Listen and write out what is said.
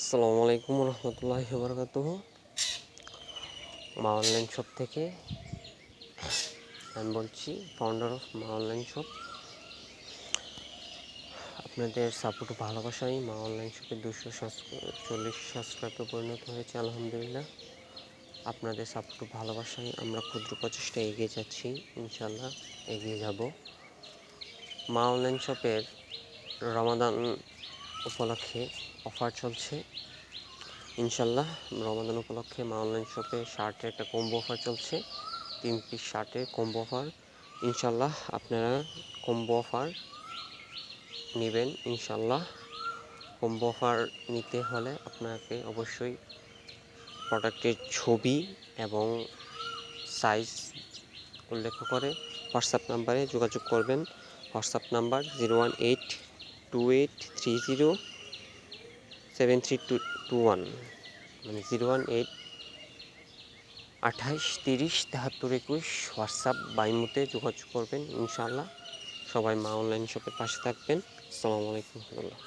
আসসালামু আলাইকুম রহমতুল্লাহি ওয়া বারাকাতুহু। মা অনলাইন শপ থেকে আমি বলছি, ফাউন্ডার অফ মা অনলাইন শপ। আপনাদের সাপোর্ট ও ভালোবাসায় মা অনলাইন শপে 240 সাবস্ক্রাইবে পরিণত হয়েছে আলহামদুলিল্লাহ। আপনাদের সাপোর্ট ও ভালোবাসায় আমরা ক্ষুদ্র প্রচেষ্টায় এগিয়ে যাচ্ছি, ইনশাল্লাহ এগিয়ে যাব। মা অনলাইন শপের রমাদান উপলক্ষে অফার চলছে। ইনশাল্লাহ রমাদান উপলক্ষে মা অনলাইন শপে শার্টের একটা কম্বো অফার চলছে, 3 পিস শার্টের কম্বো অফার। ইনশাল্লাহ আপনারা কম্বো অফার নেবেন। ইনশাল্লাহ কম্বো অফার নিতে হলে আপনাকে অবশ্যই প্রোডাক্টের ছবি এবং সাইজ উল্লেখ করে হোয়াটসঅ্যাপ নাম্বারে যোগাযোগ করবেন। হোয়াটসঅ্যাপ নাম্বার 01828307321, মানে 01828307321। হোয়াটসঅ্যাপ বা ইমোতে যোগাযোগ করবেন। ইনশাআল্লাহ সবাই মা অনলাইন শপের পাশে থাকবেন। আসসালামু আলাইকুম রহমতুল্লাহ।